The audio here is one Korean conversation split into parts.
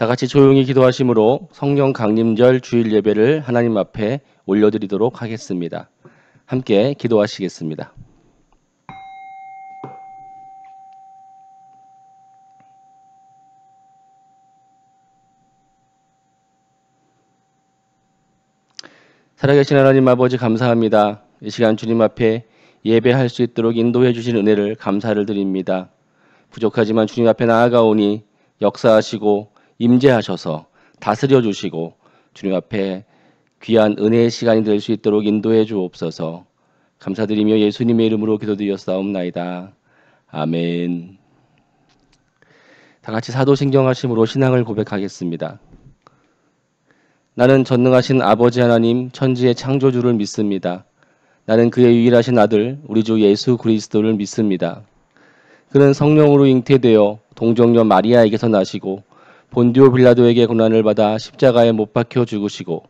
다 같이 조용히 기도하심으로 성령 강림절 주일 예배를 하나님 앞에 올려드리도록 하겠습니다. 함께 기도하시겠습니다. 살아계신 하나님 아버지 감사합니다. 이 시간 주님 앞에 예배할 수 있도록 인도해 주신 은혜를 감사를 드립니다. 부족하지만 주님 앞에 나아가오니 역사하시고 임재하셔서 다스려 주시고 주님 앞에 귀한 은혜의 시간이 될 수 있도록 인도해 주옵소서. 감사드리며 예수님의 이름으로 기도드렸사옵나이다. 아멘. 다 같이 사도신경하심으로 신앙을 고백하겠습니다. 나는 전능하신 아버지 하나님 천지의 창조주를 믿습니다. 나는 그의 유일하신 아들 우리 주 예수 그리스도를 믿습니다. 그는 성령으로 잉태되어 동정녀 마리아에게서 나시고 본디오 빌라도에게 고난을 받아 십자가에 못 박혀 죽으시고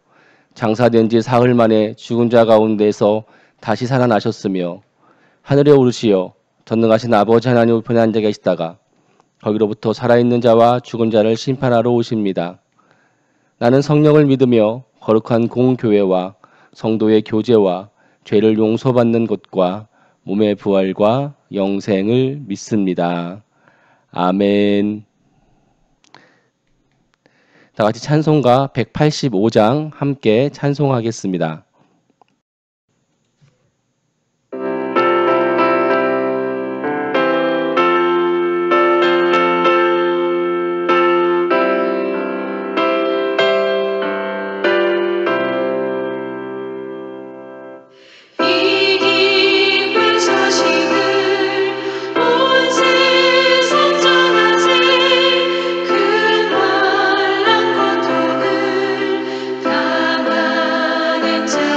장사된 지 사흘 만에 죽은 자 가운데서 다시 살아나셨으며 하늘에 오르시어 전능하신 아버지 하나님 우편에 앉아 계시다가 거기로부터 살아있는 자와 죽은 자를 심판하러 오십니다. 나는 성령을 믿으며 거룩한 공교회와 성도의 교제와 죄를 용서받는 것과 몸의 부활과 영생을 믿습니다. 아멘. 다 같이 찬송가 185장 함께 찬송하겠습니다. 자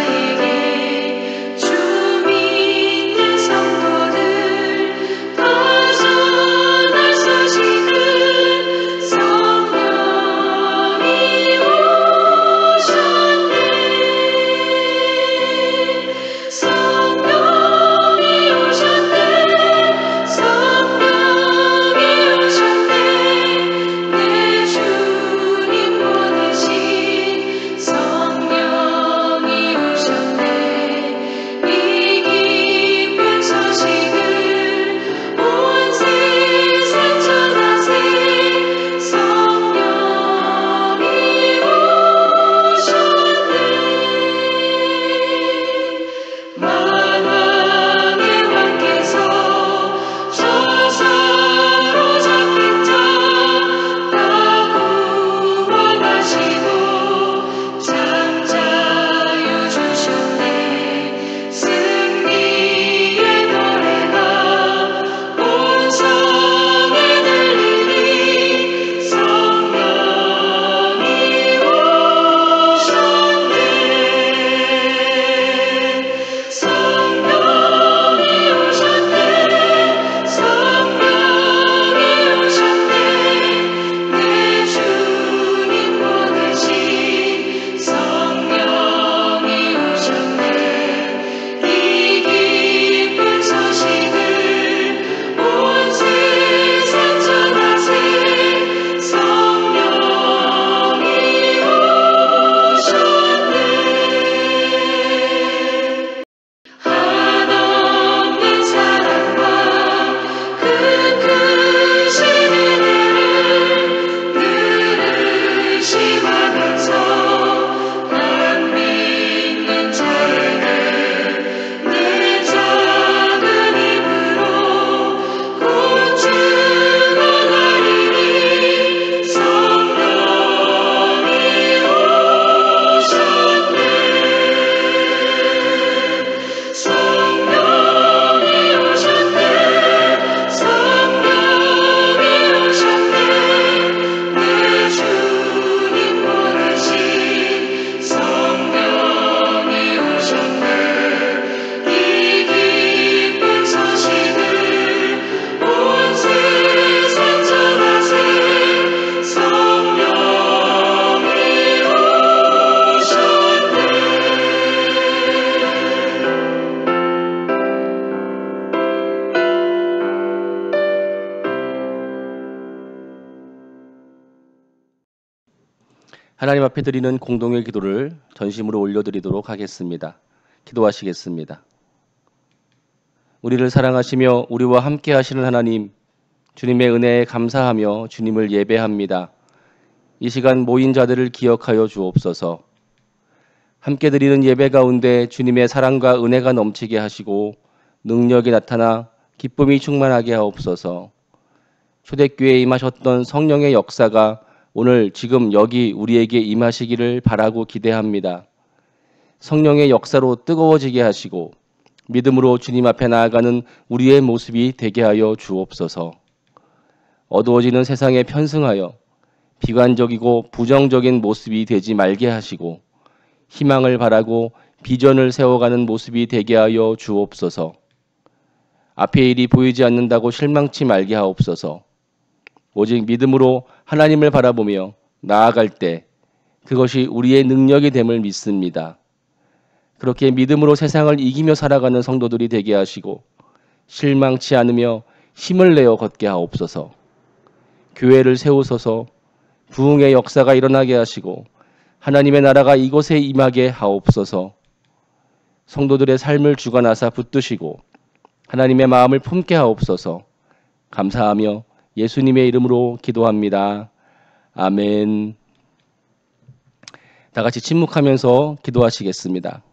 하나님 앞에 드리는 공동의 기도를 전심으로 올려드리도록 하겠습니다. 기도하시겠습니다. 우리를 사랑하시며 우리와 함께 하시는 하나님, 주님의 은혜에 감사하며 주님을 예배합니다. 이 시간 모인 자들을 기억하여 주옵소서. 함께 드리는 예배 가운데 주님의 사랑과 은혜가 넘치게 하시고 능력이 나타나 기쁨이 충만하게 하옵소서. 초대교회에 임하셨던 성령의 역사가 오늘 지금 여기 우리에게 임하시기를 바라고 기대합니다. 성령의 역사로 뜨거워지게 하시고 믿음으로 주님 앞에 나아가는 우리의 모습이 되게 하여 주옵소서. 어두워지는 세상에 편승하여 비관적이고 부정적인 모습이 되지 말게 하시고 희망을 바라고 비전을 세워가는 모습이 되게 하여 주옵소서. 앞의 일이 보이지 않는다고 실망치 말게 하옵소서. 오직 믿음으로 하나님을 바라보며 나아갈 때 그것이 우리의 능력이 됨을 믿습니다. 그렇게 믿음으로 세상을 이기며 살아가는 성도들이 되게 하시고 실망치 않으며 힘을 내어 걷게 하옵소서. 교회를 세우소서. 부흥의 역사가 일어나게 하시고 하나님의 나라가 이곳에 임하게 하옵소서. 성도들의 삶을 주관하사 붙드시고 하나님의 마음을 품게 하옵소서. 감사하며 예수님의 이름으로 기도합니다. 아멘. 다 같이 침묵하면서 기도하시겠습니다.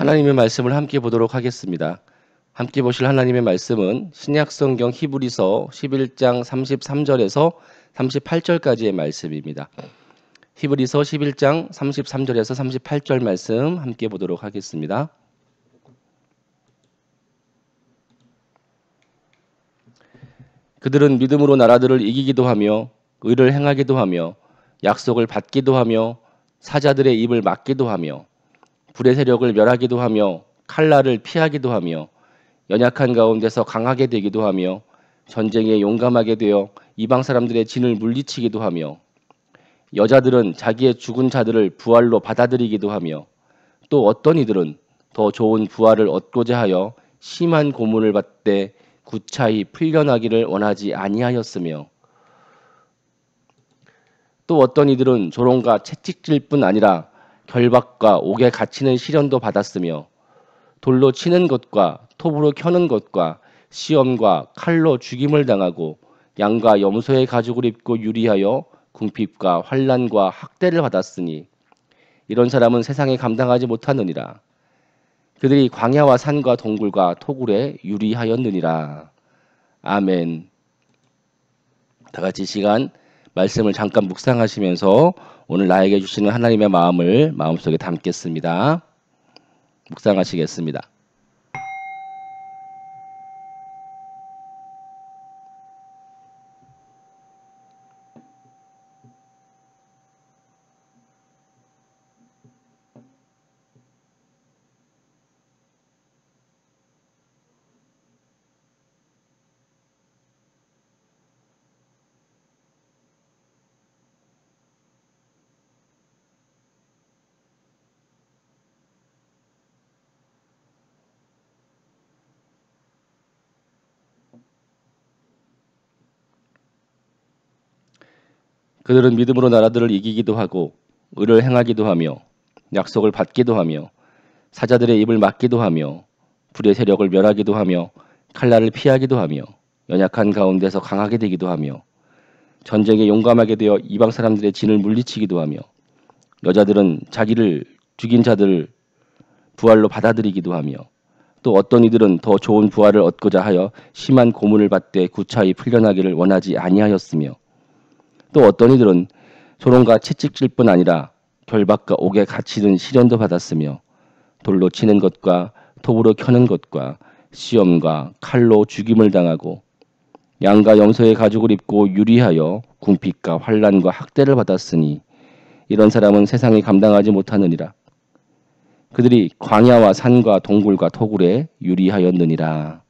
하나님의 말씀을 함께 보도록 하겠습니다. 함께 보실 하나님의 말씀은 신약성경 히브리서 11장 33절에서 38절까지의 말씀입니다. 히브리서 11장 33절에서 38절 말씀 함께 보도록 하겠습니다. 그들은 믿음으로 나라들을 이기기도 하며 의를 행하기도 하며 약속을 받기도 하며 사자들의 입을 막기도 하며 불의 세력을 멸하기도 하며 칼날을 피하기도 하며 연약한 가운데서 강하게 되기도 하며 전쟁에 용감하게 되어 이방 사람들의 진을 물리치기도 하며 여자들은 자기의 죽은 자들을 부활로 받아들이기도 하며 또 어떤 이들은 더 좋은 부활을 얻고자 하여 심한 고문을 받되 구차히 풀려나기를 원하지 아니하였으며 또 어떤 이들은 조롱과 채찍질 뿐 아니라 결박과 옥에 갇히는 시련도 받았으며 돌로 치는 것과 톱으로 켜는 것과 시험과 칼로 죽임을 당하고 양과 염소의 가죽을 입고 유리하여 궁핍과 환난과 학대를 받았으니 이런 사람은 세상에 감당하지 못하느니라. 그들이 광야와 산과 동굴과 토굴에 유리하였느니라. 아멘. 다 같이 이 시간 말씀을 잠깐 묵상하시면서 오늘 나에게 주시는 하나님의 마음을 마음속에 담겠습니다. 묵상하시겠습니다. 그들은 믿음으로 나라들을 이기기도 하고 의를 행하기도 하며 약속을 받기도 하며 사자들의 입을 막기도 하며 불의 세력을 멸하기도 하며 칼날을 피하기도 하며 연약한 가운데서 강하게 되기도 하며 전쟁에 용감하게 되어 이방 사람들의 진을 물리치기도 하며 여자들은 자기를 죽인 자들을 부활로 받아들이기도 하며 또 어떤 이들은 더 좋은 부활을 얻고자 하여 심한 고문을 받되 구차히 풀려나기를 원하지 아니하였으며 또 어떤 이들은 소롱과 채찍질 뿐 아니라 결박과 옥에 갇히는 시련도 받았으며 돌로 치는 것과 톱으로 켜는 것과 시험과 칼로 죽임을 당하고 양과 염소의 가죽을 입고 유리하여 궁핍과 환난과 학대를 받았으니 이런 사람은 세상이 감당하지 못하느니라. 그들이 광야와 산과 동굴과 토굴에 유리하였느니라.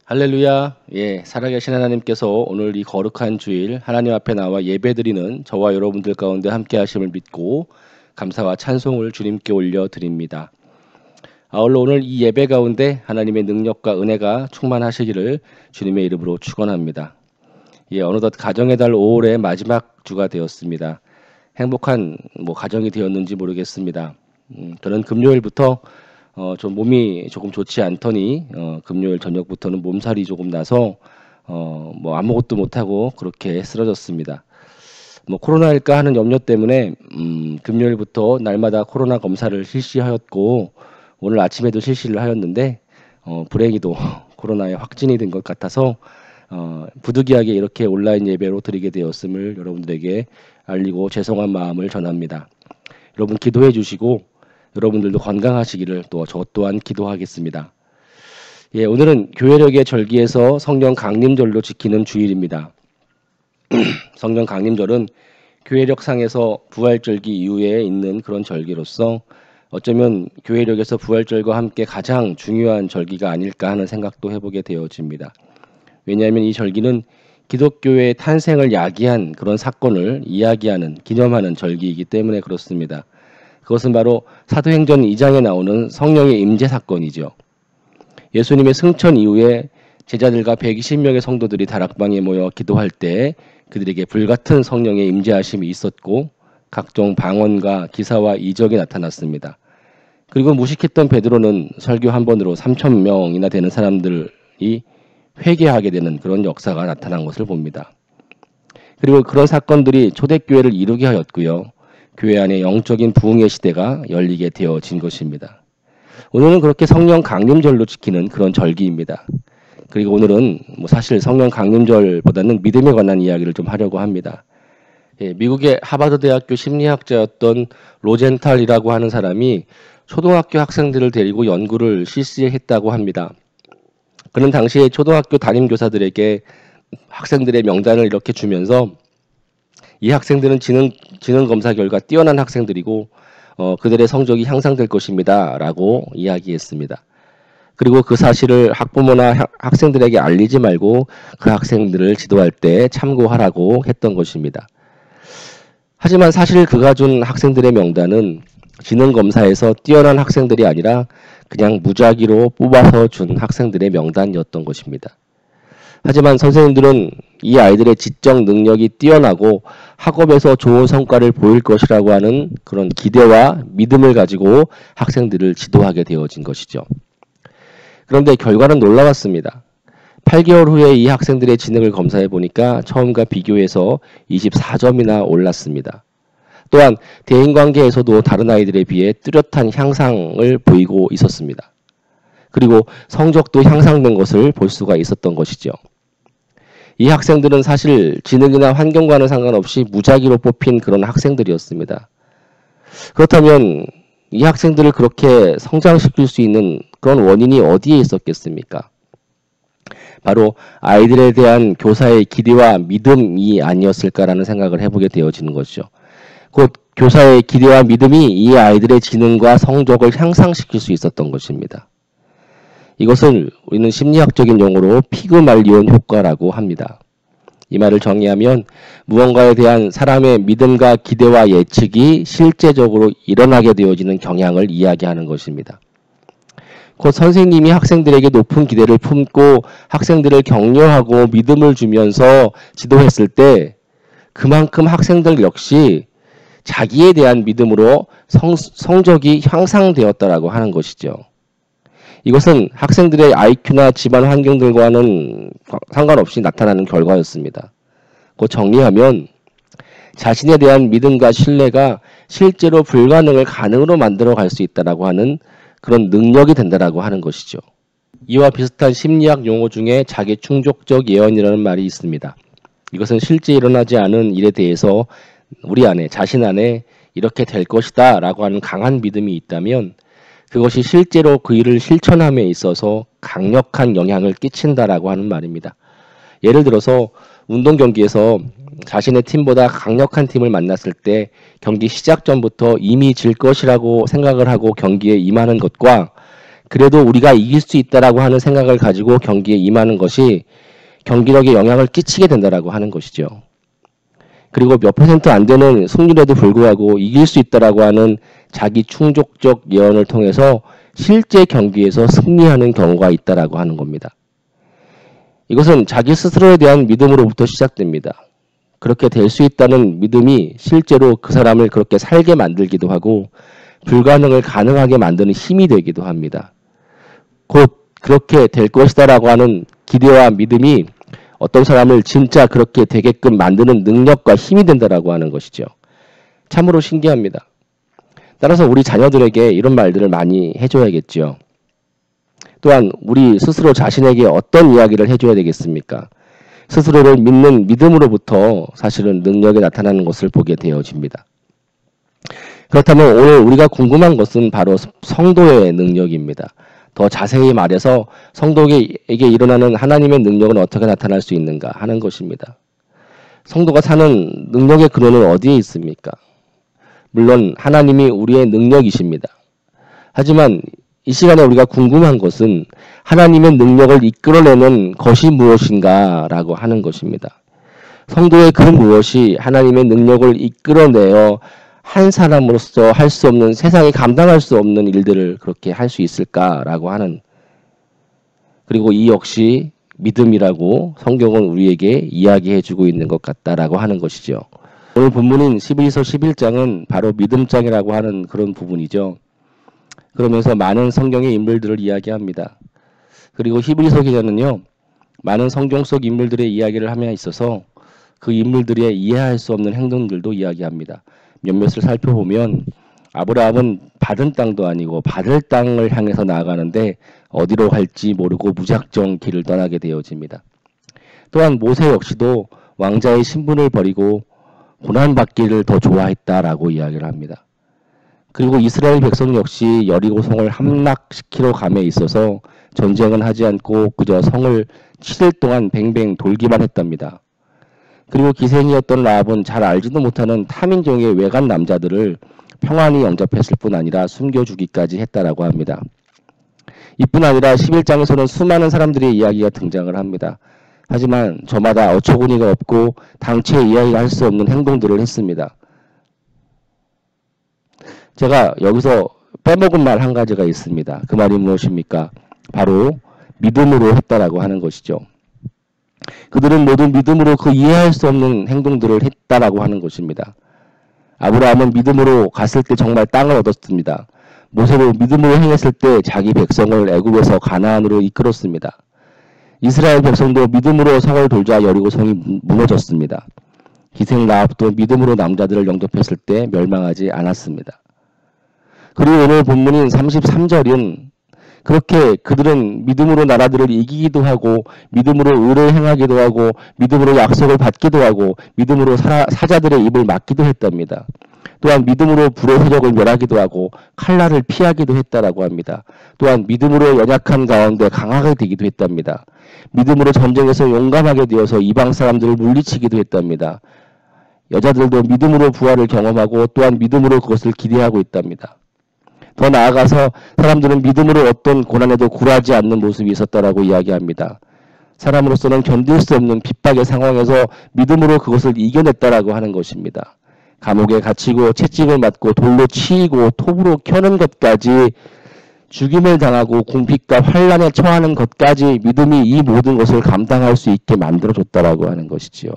할렐루야. 예, 살아계신 하나님께서 오늘 이 거룩한 주일 하나님 앞에 나와 예배드리는 저와 여러분들 가운데 함께 하심을 믿고 감사와 찬송을 주님께 올려드립니다. 아울러 오늘 이 예배 가운데 하나님의 능력과 은혜가 충만하시기를 주님의 이름으로 축원합니다. 예, 어느덧 가정의 달 5월의 마지막 주가 되었습니다. 행복한 가정이 되었는지 모르겠습니다. 저는 금요일부터 좀 몸이 조금 좋지 않더니 금요일 저녁부터는 몸살이 조금 나서 아무것도 못하고 그렇게 쓰러졌습니다. 코로나일까 하는 염려 때문에 금요일부터 날마다 코로나 검사를 실시하였고 오늘 아침에도 실시를 하였는데 불행히도 코로나에 확진이 된 것 같아서 부득이하게 이렇게 온라인 예배로 드리게 되었음을 여러분들에게 알리고 죄송한 마음을 전합니다. 여러분 기도해 주시고 여러분들도 건강하시기를 또 저 또한 기도하겠습니다. 예, 오늘은 교회력의 절기에서 성령 강림절로 지키는 주일입니다. 성령 강림절은 교회력상에서 부활절기 이후에 있는 그런 절기로서 어쩌면 교회력에서 부활절과 함께 가장 중요한 절기가 아닐까 하는 생각도 해보게 되어집니다. 왜냐하면 이 절기는 기독교의 탄생을 야기한 그런 사건을 이야기하는, 기념하는 절기이기 때문에 그렇습니다. 그것은 바로 사도행전 2장에 나오는 성령의 임재 사건이죠. 예수님의 승천 이후에 제자들과 120명의 성도들이 다락방에 모여 기도할 때 그들에게 불같은 성령의 임재하심이 있었고 각종 방언과 기사와 이적이 나타났습니다. 그리고 무식했던 베드로는 설교 한 번으로 3,000명이나 되는 사람들이 회개하게 되는 그런 역사가 나타난 것을 봅니다. 그리고 그런 사건들이 초대교회를 이루게 하였고요. 교회 안에 영적인 부흥의 시대가 열리게 되어진 것입니다. 오늘은 그렇게 성령 강림절로 지키는 그런 절기입니다. 그리고 오늘은 사실 성령 강림절보다는 믿음에 관한 이야기를 좀 하려고 합니다. 예, 미국의 하버드 대학교 심리학자였던 로젠탈이라고 하는 사람이 초등학교 학생들을 데리고 연구를 실시했다고 합니다. 그는 당시에 초등학교 담임교사들에게 학생들의 명단을 이렇게 주면서 이 학생들은 지능 검사 결과 뛰어난 학생들이고 그들의 성적이 향상될 것입니다. 라고 이야기했습니다. 그리고 그 사실을 학부모나 학생들에게 알리지 말고 그 학생들을 지도할 때 참고하라고 했던 것입니다. 하지만 사실 그가 준 학생들의 명단은 지능 검사에서 뛰어난 학생들이 아니라 그냥 무작위로 뽑아서 준 학생들의 명단이었던 것입니다. 하지만 선생님들은 이 아이들의 지적 능력이 뛰어나고 학업에서 좋은 성과를 보일 것이라고 하는 그런 기대와 믿음을 가지고 학생들을 지도하게 되어진 것이죠. 그런데 결과는 놀라웠습니다. 8개월 후에 이 학생들의 지능을 검사해 보니까 처음과 비교해서 24점이나 올랐습니다. 또한 대인관계에서도 다른 아이들에 비해 뚜렷한 향상을 보이고 있었습니다. 그리고 성적도 향상된 것을 볼 수가 있었던 것이죠. 이 학생들은 사실 지능이나 환경과는 상관없이 무작위로 뽑힌 그런 학생들이었습니다. 그렇다면 이 학생들을 그렇게 성장시킬 수 있는 그런 원인이 어디에 있었겠습니까? 바로 아이들에 대한 교사의 기대와 믿음이 아니었을까라는 생각을 해보게 되어지는 것이죠. 곧 교사의 기대와 믿음이 이 아이들의 지능과 성적을 향상시킬 수 있었던 것입니다. 이것을 우리는 심리학적인 용어로 피그말리온 효과라고 합니다. 이 말을 정의하면 무언가에 대한 사람의 믿음과 기대와 예측이 실제적으로 일어나게 되어지는 경향을 이야기하는 것입니다. 곧 선생님이 학생들에게 높은 기대를 품고 학생들을 격려하고 믿음을 주면서 지도했을 때 그만큼 학생들 역시 자기에 대한 믿음으로 성적이 향상되었다라고 하는 것이죠. 이것은 학생들의 IQ나 집안 환경들과는 상관없이 나타나는 결과였습니다. 곧 정리하면 자신에 대한 믿음과 신뢰가 실제로 불가능을 가능으로 만들어 갈 수 있다라고 하는 그런 능력이 된다라고 하는 것이죠. 이와 비슷한 심리학 용어 중에 자기 충족적 예언이라는 말이 있습니다. 이것은 실제 일어나지 않은 일에 대해서 우리 안에, 자신 안에 이렇게 될 것이다 라고 하는 강한 믿음이 있다면 그것이 실제로 그 일을 실천함에 있어서 강력한 영향을 끼친다라고 하는 말입니다. 예를 들어서 운동 경기에서 자신의 팀보다 강력한 팀을 만났을 때 경기 시작 전부터 이미 질 것이라고 생각을 하고 경기에 임하는 것과 그래도 우리가 이길 수 있다라고 하는 생각을 가지고 경기에 임하는 것이 경기력에 영향을 끼치게 된다라고 하는 것이죠. 그리고 몇 퍼센트 안 되는 승률에도 불구하고 이길 수 있다라고 하는 자기 충족적 예언을 통해서 실제 경기에서 승리하는 경우가 있다라고 하는 겁니다. 이것은 자기 스스로에 대한 믿음으로부터 시작됩니다. 그렇게 될 수 있다는 믿음이 실제로 그 사람을 그렇게 살게 만들기도 하고 불가능을 가능하게 만드는 힘이 되기도 합니다. 곧 그렇게 될 것이다라고 하는 기대와 믿음이 어떤 사람을 진짜 그렇게 되게끔 만드는 능력과 힘이 된다라고 하는 것이죠. 참으로 신기합니다. 따라서 우리 자녀들에게 이런 말들을 많이 해줘야겠죠. 또한 우리 스스로 자신에게 어떤 이야기를 해줘야 되겠습니까? 스스로를 믿는 믿음으로부터 사실은 능력이 나타나는 것을 보게 되어집니다. 그렇다면 오늘 우리가 궁금한 것은 바로 성도의 능력입니다. 더 자세히 말해서 성도에게 일어나는 하나님의 능력은 어떻게 나타날 수 있는가 하는 것입니다. 성도가 사는 능력의 근원은 어디에 있습니까? 물론 하나님이 우리의 능력이십니다. 하지만 이 시간에 우리가 궁금한 것은 하나님의 능력을 이끌어내는 것이 무엇인가 라고 하는 것입니다. 성도의 그 무엇이 하나님의 능력을 이끌어내어 한 사람으로서 할 수 없는, 세상이 감당할 수 없는 일들을 그렇게 할 수 있을까라고 하는, 그리고 이 역시 믿음이라고 성경은 우리에게 이야기해주고 있는 것 같다라고 하는 것이죠. 오늘 본문인 12서 11장은 바로 믿음장이라고 하는 그런 부분이죠. 그러면서 많은 성경의 인물들을 이야기합니다. 그리고 히브리서 기자는요, 많은 성경 속 인물들의 이야기를 함에 있어서 그 인물들의 이해할 수 없는 행동들도 이야기합니다. 몇몇을 살펴보면 아브라함은 받은 땅도 아니고 받을 땅을 향해서 나아가는데 어디로 갈지 모르고 무작정 길을 떠나게 되어집니다. 또한 모세 역시도 왕자의 신분을 버리고 고난받기를 더 좋아했다라고 이야기를 합니다. 그리고 이스라엘 백성 역시 여리고성을 함락시키러 감에 있어서 전쟁은 하지 않고 그저 성을 7일 동안 뱅뱅 돌기만 했답니다. 그리고 기생이었던 라합은 잘 알지도 못하는 타민족의 외간 남자들을 평안히 영접했을 뿐 아니라 숨겨주기까지 했다라고 합니다. 이뿐 아니라 11장에서는 수많은 사람들의 이야기가 등장을 합니다. 하지만 저마다 어처구니가 없고 당최 이야기할 수 없는 행동들을 했습니다. 제가 여기서 빼먹은 말 한 가지가 있습니다. 그 말이 무엇입니까? 바로 믿음으로 했다라고 하는 것이죠. 그들은 모두 믿음으로 그 이해할 수 없는 행동들을 했다라고 하는 것입니다. 아브라함은 믿음으로 갔을 때 정말 땅을 얻었습니다. 모세도 믿음으로 행했을 때 자기 백성을 애굽에서 가나안으로 이끌었습니다. 이스라엘 백성도 믿음으로 성을 돌자 여리고성이 무너졌습니다. 기생 라합도 믿음으로 남자들을 영접했을 때 멸망하지 않았습니다. 그리고 오늘 본문인 33절은 그렇게 그들은 믿음으로 나라들을 이기기도 하고 믿음으로 의를 행하기도 하고 믿음으로 약속을 받기도 하고 믿음으로 사자들의 입을 막기도 했답니다. 또한 믿음으로 불의 세력을 멸하기도 하고 칼날을 피하기도 했다라고 합니다. 또한 믿음으로 연약한 가운데 강하게 되기도 했답니다. 믿음으로 전쟁에서 용감하게 되어서 이방 사람들을 물리치기도 했답니다. 여자들도 믿음으로 부활을 경험하고 또한 믿음으로 그것을 기대하고 있답니다. 더 나아가서 사람들은 믿음으로 어떤 고난에도 굴하지 않는 모습이 있었다라고 이야기합니다. 사람으로서는 견딜 수 없는 핍박의 상황에서 믿음으로 그것을 이겨냈다라고 하는 것입니다. 감옥에 갇히고 채찍을 맞고 돌로 치이고 톱으로 켜는 것까지 죽임을 당하고 궁핍과 환난에 처하는 것까지 믿음이 이 모든 것을 감당할 수 있게 만들어줬다라고 하는 것이지요.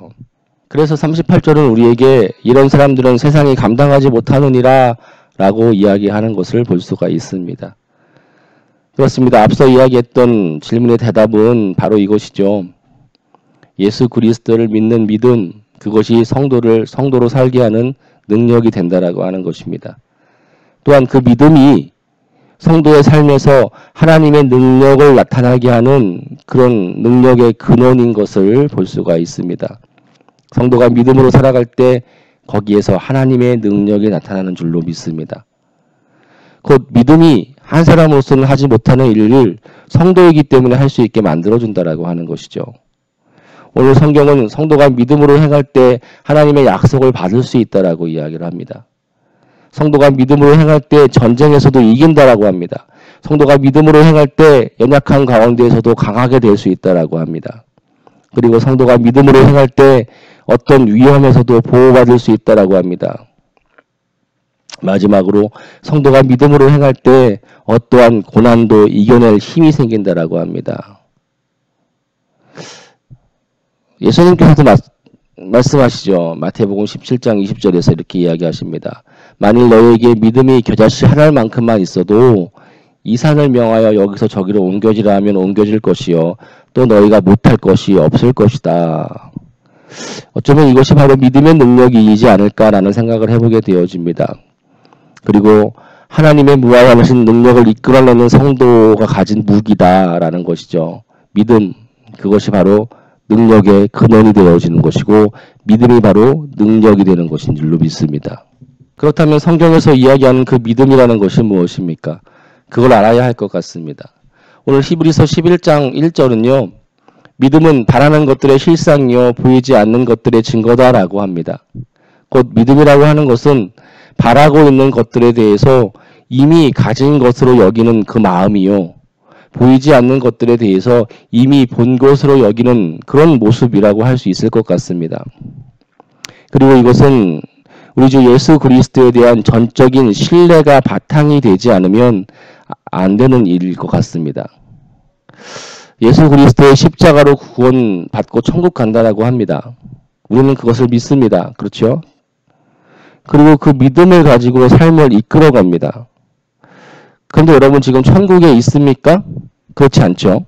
그래서 38절은 우리에게 이런 사람들은 세상이 감당하지 못하느니라 라고 이야기하는 것을 볼 수가 있습니다. 그렇습니다. 앞서 이야기했던 질문의 대답은 바로 이것이죠. 예수 그리스도를 믿는 믿음, 그것이 성도로 살게 하는 능력이 된다라고 하는 것입니다. 또한 그 믿음이 성도의 삶에서 하나님의 능력을 나타나게 하는 그런 능력의 근원인 것을 볼 수가 있습니다. 성도가 믿음으로 살아갈 때 거기에서 하나님의 능력이 나타나는 줄로 믿습니다. 곧 믿음이 한 사람으로서는 하지 못하는 일을 성도이기 때문에 할 수 있게 만들어준다라고 하는 것이죠. 오늘 성경은 성도가 믿음으로 행할 때 하나님의 약속을 받을 수 있다라고 이야기를 합니다. 성도가 믿음으로 행할 때 전쟁에서도 이긴다라고 합니다. 성도가 믿음으로 행할 때 연약한 가운데에서도 강하게 될 수 있다라고 합니다. 그리고 성도가 믿음으로 행할 때 어떤 위험에서도 보호받을 수 있다라고 합니다. 마지막으로 성도가 믿음으로 행할 때 어떠한 고난도 이겨낼 힘이 생긴다라고 합니다. 예수님께서도 말씀하시죠. 마태복음 17장 20절에서 이렇게 이야기하십니다. 만일 너희에게 믿음이 겨자씨 한 알만큼만 있어도 이 산을 명하여 여기서 저기로 옮겨지라 하면 옮겨질 것이요 또 너희가 못할 것이 없을 것이다. 어쩌면 이것이 바로 믿음의 능력이지 않을까라는 생각을 해보게 되어집니다. 그리고 하나님의 무한하신 능력을 이끌어내는 성도가 가진 무기다라는 것이죠. 믿음, 그것이 바로 능력의 근원이 되어지는 것이고 믿음이 바로 능력이 되는 것인 줄로 믿습니다. 그렇다면 성경에서 이야기하는 그 믿음이라는 것이 무엇입니까? 그걸 알아야 할 것 같습니다. 오늘 히브리서 11장 1절은요. 믿음은 바라는 것들의 실상이요 보이지 않는 것들의 증거다라고 합니다. 곧 믿음이라고 하는 것은 바라고 있는 것들에 대해서 이미 가진 것으로 여기는 그 마음이요. 보이지 않는 것들에 대해서 이미 본 것으로 여기는 그런 모습이라고 할 수 있을 것 같습니다. 그리고 이것은 우리 주 예수 그리스도에 대한 전적인 신뢰가 바탕이 되지 않으면 안 되는 일일 것 같습니다. 예수 그리스도의 십자가로 구원받고 천국 간다라고 합니다. 우리는 그것을 믿습니다. 그렇죠? 그리고 그 믿음을 가지고 삶을 이끌어갑니다. 그런데 여러분 지금 천국에 있습니까? 그렇지 않죠?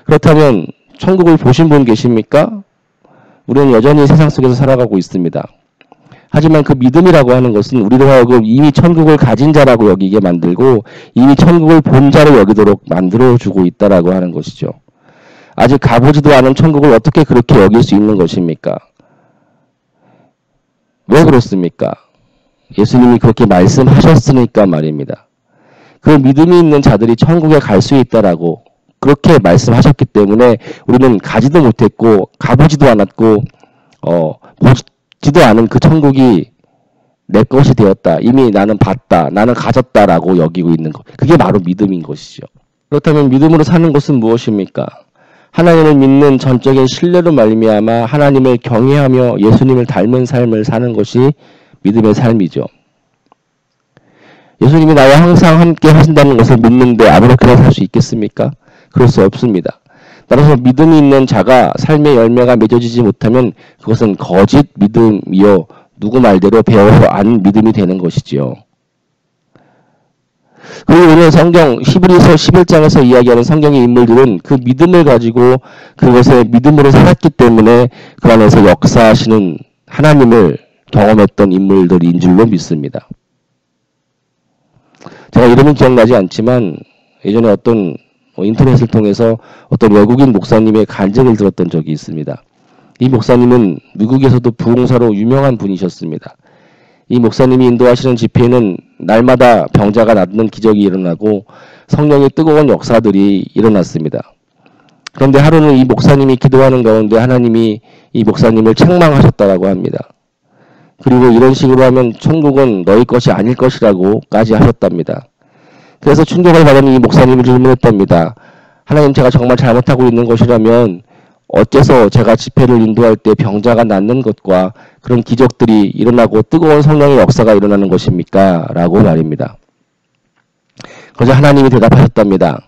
그렇다면 천국을 보신 분 계십니까? 우리는 여전히 세상 속에서 살아가고 있습니다. 하지만 그 믿음이라고 하는 것은 우리로 하여금 이미 천국을 가진 자라고 여기게 만들고 이미 천국을 본 자로 여기도록 만들어주고 있다라고 하는 것이죠. 아직 가보지도 않은 천국을 어떻게 그렇게 여길 수 있는 것입니까? 왜 그렇습니까? 예수님이 그렇게 말씀하셨으니까 말입니다. 그 믿음이 있는 자들이 천국에 갈 수 있다라고 그렇게 말씀하셨기 때문에 우리는 가지도 못했고 가보지도 않았고 보지도 않은 그 천국이 내 것이 되었다. 이미 나는 봤다. 나는 가졌다라고 여기고 있는 것. 그게 바로 믿음인 것이죠. 그렇다면 믿음으로 사는 것은 무엇입니까? 하나님을 믿는 전적인 신뢰로 말미암아 하나님을 경외하며 예수님을 닮은 삶을 사는 것이 믿음의 삶이죠. 예수님이 나와 항상 함께 하신다는 것을 믿는데 아무렇게나 살 수 있겠습니까? 그럴 수 없습니다. 따라서 믿음이 있는 자가 삶의 열매가 맺어지지 못하면 그것은 거짓 믿음이요 누구 말대로 배워서 안 믿음이 되는 것이지요. 그리고 오늘 성경 히브리서 11장에서 이야기하는 성경의 인물들은 그 믿음을 가지고 그것에 믿음으로 살았기 때문에 그 안에서 역사하시는 하나님을 경험했던 인물들인 줄로 믿습니다. 제가 이름은 기억나지 않지만 예전에 어떤 인터넷을 통해서 어떤 외국인 목사님의 간증을 들었던 적이 있습니다. 이 목사님은 미국에서도 부흥사로 유명한 분이셨습니다. 이 목사님이 인도하시는 집회는 날마다 병자가 낫는 기적이 일어나고 성령의 뜨거운 역사들이 일어났습니다. 그런데 하루는 이 목사님이 기도하는 가운데 하나님이 이 목사님을 책망하셨다라고 합니다. 그리고 이런 식으로 하면 천국은 너희 것이 아닐 것이라고까지 하셨답니다. 그래서 충격을 받은 이 목사님을 질문했답니다. 하나님, 제가 정말 잘못하고 있는 것이라면 어째서 제가 집회를 인도할 때 병자가 낫는 것과 그런 기적들이 일어나고 뜨거운 성령의 역사가 일어나는 것입니까? 라고 말입니다. 그래서 하나님이 대답하셨답니다.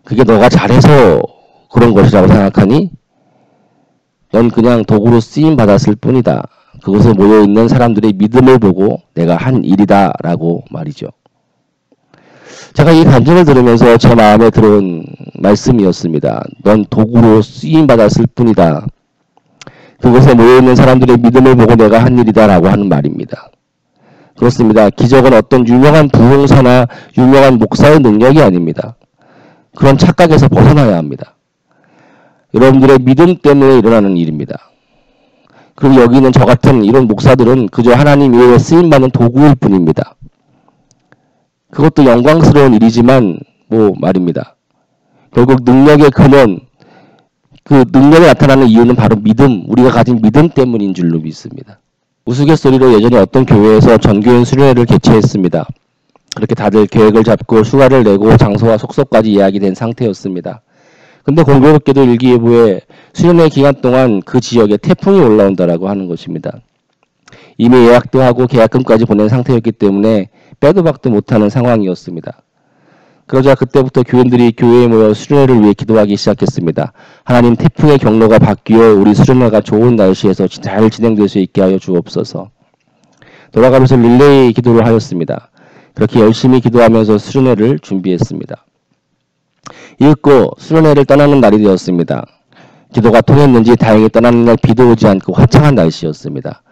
그게 너가 잘해서 그런 것이라고 생각하니? 넌 그냥 도구로 쓰임 받았을 뿐이다. 그곳에 모여있는 사람들의 믿음을 보고 내가 한 일이다 라고 말이죠. 제가 이 간증을 들으면서 제 마음에 들어온 말씀이었습니다. 넌 도구로 쓰임받았을 뿐이다. 그곳에 모여있는 사람들의 믿음을 보고 내가 한 일이다 라고 하는 말입니다. 그렇습니다. 기적은 어떤 유명한 부흥사나 유명한 목사의 능력이 아닙니다. 그런 착각에서 벗어나야 합니다. 여러분들의 믿음 때문에 일어나는 일입니다. 그리고 여기 있는 저 같은 이런 목사들은 그저 하나님 외에 쓰임받는 도구일 뿐입니다. 그것도 영광스러운 일이지만 말입니다. 결국 능력의 근원, 그 능력이 나타나는 이유는 바로 믿음, 우리가 가진 믿음 때문인 줄로 믿습니다. 우스갯소리로 예전에 어떤 교회에서 전교인 수련회를 개최했습니다. 그렇게 다들 계획을 잡고 휴가를 내고 장소와 숙소까지 예약이 된 상태였습니다. 근데 공교롭게도 일기예보에 수련회 기간 동안 그 지역에 태풍이 올라온다라고 하는 것입니다. 이미 예약도 하고 계약금까지 보낸 상태였기 때문에 빼도 박도 못하는 상황이었습니다. 그러자 그때부터 교인들이 교회에 모여 수련회를 위해 기도하기 시작했습니다. 하나님, 태풍의 경로가 바뀌어 우리 수련회가 좋은 날씨에서 잘 진행될 수 있게 하여 주옵소서. 돌아가면서 릴레이 기도를 하였습니다. 그렇게 열심히 기도하면서 수련회를 준비했습니다. 이윽고 수련회를 떠나는 날이 되었습니다. 기도가 통했는지 다행히 떠나는 날 비도 오지 않고 화창한 날씨였습니다.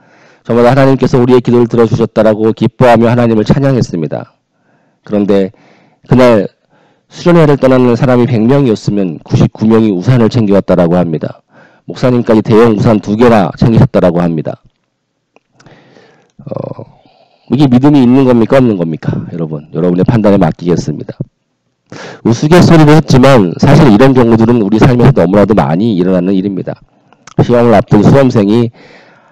저마다 하나님께서 우리의 기도를 들어주셨다라고 기뻐하며 하나님을 찬양했습니다. 그런데 그날 수련회를 떠나는 사람이 100명이었으면 99명이 우산을 챙겨왔다라고 합니다. 목사님까지 대형 우산 2개나 챙기셨다라고 합니다. 이게 믿음이 있는 겁니까 없는 겁니까? 여러분의 판단에 맡기겠습니다. 우스갯소리도 했지만 사실 이런 경우들은 우리 삶에서 너무나도 많이 일어나는 일입니다. 시험을 앞둔 수험생이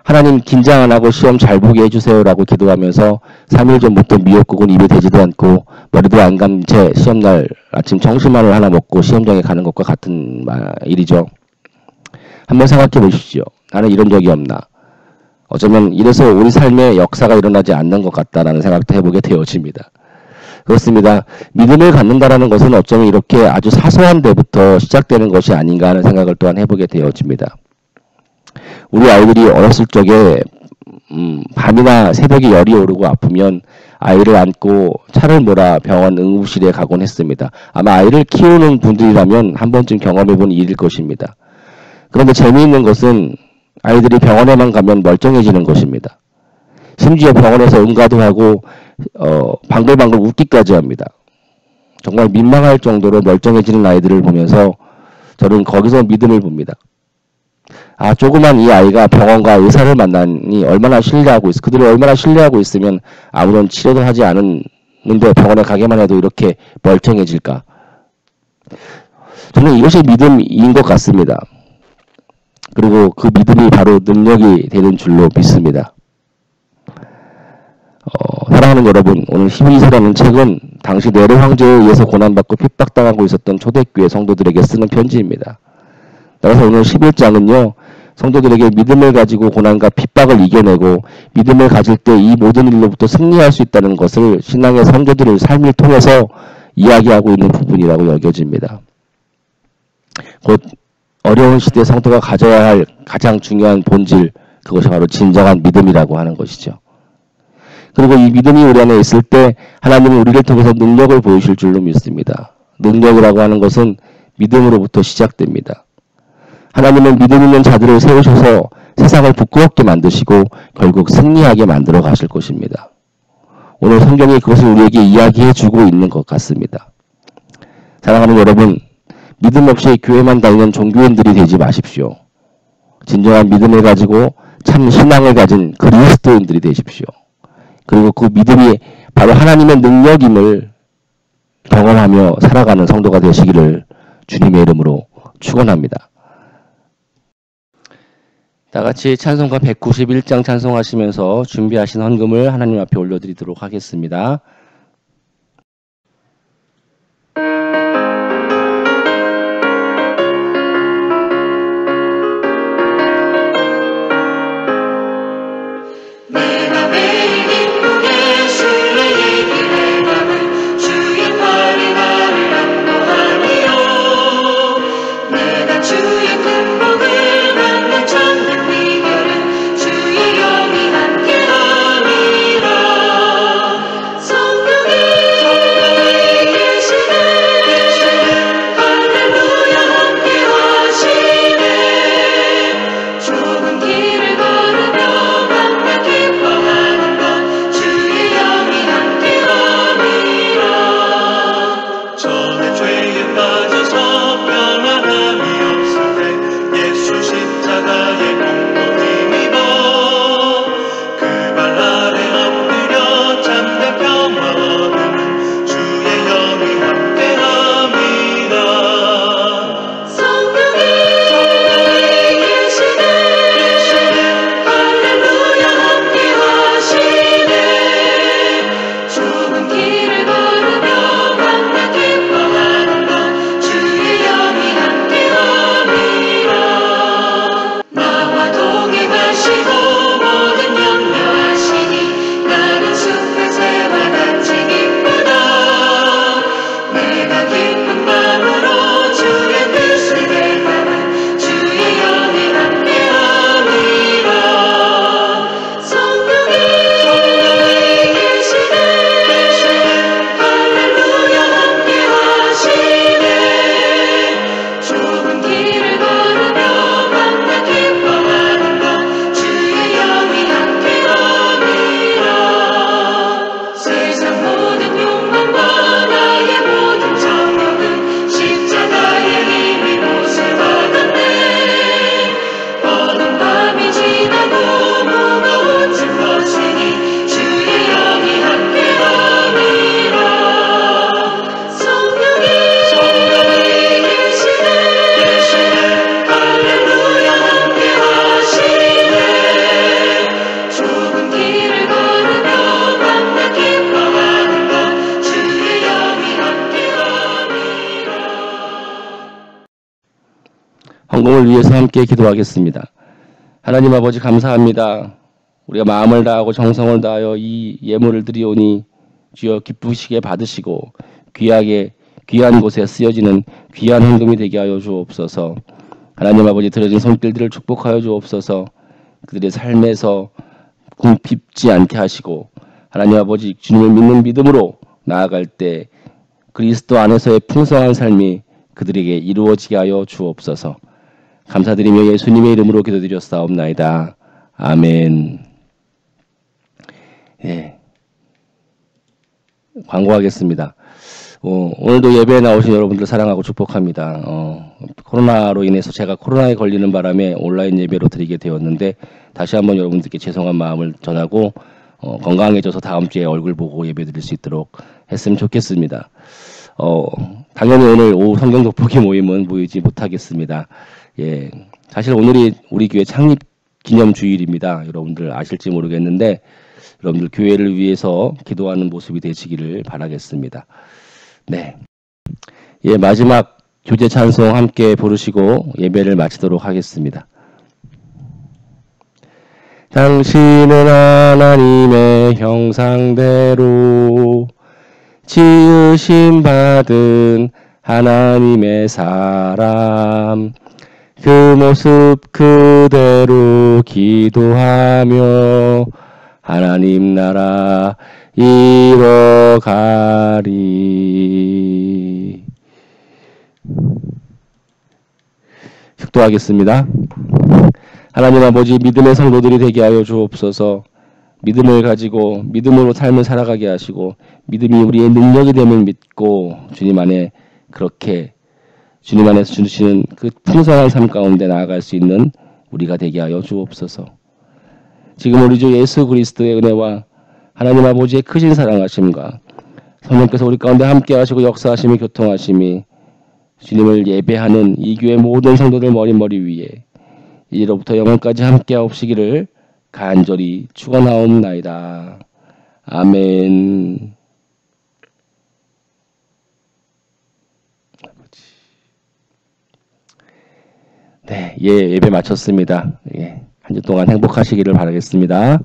하나님 긴장 안 하고 시험 잘 보게 해주세요라고 기도하면서 3일 전부터 미역국은 입에 대지도 않고 머리도 안 감은 채 시험날 아침 점심만을 하나 먹고 시험장에 가는 것과 같은 일이죠. 한번 생각해 보십시오. 나는 이런 적이 없나. 어쩌면 이래서 우리 삶에 역사가 일어나지 않는 것 같다라는 생각도 해보게 되어집니다. 그렇습니다. 믿음을 갖는다라는 것은 어쩌면 이렇게 아주 사소한 데부터 시작되는 것이 아닌가 하는 생각을 또한 해보게 되어집니다. 우리 아이들이 어렸을 적에 밤이나 새벽에 열이 오르고 아프면 아이를 안고 차를 몰아 병원 응급실에 가곤 했습니다. 아마 아이를 키우는 분들이라면 한 번쯤 경험해본 일일 것입니다. 그런데 재미있는 것은 아이들이 병원에만 가면 멀쩡해지는 것입니다. 심지어 병원에서 응가도 하고 방글방글 웃기까지 합니다. 정말 민망할 정도로 멀쩡해지는 아이들을 보면서 저는 거기서 믿음을 봅니다. 조그만 이 아이가 병원과 의사를 만나니 얼마나 신뢰하고 그들을 얼마나 신뢰하고 있으면 아무런 치료도 하지 않았는데 병원에 가기만 해도 이렇게 멀쩡해질까? 저는 이것이 믿음인 것 같습니다. 그리고 그 믿음이 바로 능력이 되는 줄로 믿습니다. 사랑하는 여러분, 오늘 히브리서라는 책은 당시 네로 황제에 의해서 고난받고 핍박당하고 있었던 초대교회 성도들에게 쓰는 편지입니다. 따라서 오늘 11장은요, 성도들에게 믿음을 가지고 고난과 핍박을 이겨내고 믿음을 가질 때 이 모든 일로부터 승리할 수 있다는 것을 신앙의 선조들의 삶을 통해서 이야기하고 있는 부분이라고 여겨집니다. 곧 어려운 시대에 성도가 가져야 할 가장 중요한 본질, 그것이 바로 진정한 믿음이라고 하는 것이죠. 그리고 이 믿음이 우리 안에 있을 때 하나님은 우리를 통해서 능력을 보이실 줄로 믿습니다. 능력이라고 하는 것은 믿음으로부터 시작됩니다. 하나님은 믿음 있는 자들을 세우셔서 세상을 부끄럽게 만드시고 결국 승리하게 만들어 가실 것입니다. 오늘 성경이 그것을 우리에게 이야기해 주고 있는 것 같습니다. 사랑하는 여러분, 믿음 없이 교회만 다니는 종교인들이 되지 마십시오. 진정한 믿음을 가지고 참 신앙을 가진 그리스도인들이 되십시오. 그리고 그 믿음이 바로 하나님의 능력임을 경험하며 살아가는 성도가 되시기를 주님의 이름으로 축원합니다. 다 같이 찬송가 191장 찬송하시면서 준비하신 헌금을 하나님 앞에 올려드리도록 하겠습니다. 헌금을 위해서 함께 기도하겠습니다. 하나님 아버지 감사합니다. 우리가 마음을 다하고 정성을 다하여 이 예물을 드리오니 주여 기쁘시게 받으시고 귀한 곳에 쓰여지는 귀한 헌금이 되게 하여 주옵소서. 하나님 아버지 드려진 손길들을 축복하여 주옵소서. 그들의 삶에서 굶깁지 않게 하시고 하나님 아버지 주님을 믿는 믿음으로 나아갈 때 그리스도 안에서의 풍성한 삶이 그들에게 이루어지게 하여 주옵소서. 감사드리며 예수님의 이름으로 기도드렸사옵나이다. 아멘. 예. 광고하겠습니다. 오늘도 예배에 나오신 여러분들 사랑하고 축복합니다. 코로나로 인해서 제가 코로나에 걸리는 바람에 온라인 예배로 드리게 되었는데 다시 한번 여러분들께 죄송한 마음을 전하고 건강해져서 다음 주에 얼굴 보고 예배 드릴 수 있도록 했으면 좋겠습니다. 당연히 오늘 오후 성경 돋보기 모임은 모이지 못하겠습니다. 예, 사실 오늘이 우리 교회 창립 기념 주일입니다. 여러분들 아실지 모르겠는데 여러분들 교회를 위해서 기도하는 모습이 되시기를 바라겠습니다. 네, 예, 마지막 교제 찬송 함께 부르시고 예배를 마치도록 하겠습니다. 당신은 하나님의 형상대로 지으심 받은 하나님의 사람, 그 모습 그대로 기도하며 하나님 나라 이뤄가리. 축도하겠습니다. 하나님 아버지, 믿음의 성도들이 되게 하여 주옵소서. 믿음을 가지고 믿음으로 삶을 살아가게 하시고, 믿음이 우리의 능력이 됨을 믿고 주님 안에 그렇게 주님 안에서 주시는 그 풍성한 삶 가운데 나아갈 수 있는 우리가 되게 하여 주옵소서. 지금 우리 주 예수 그리스도의 은혜와 하나님 아버지의 크신 사랑하심과 성령께서 우리 가운데 함께 하시고 역사하심이 교통하심이 주님을 예배하는 이 교회 모든 성도들 머리 위에 이로부터 영원까지 함께 하옵시기를 간절히 축원하옵나이다. 아멘. 네, 예배 마쳤습니다. 한 주 동안 행복하시기를 바라겠습니다.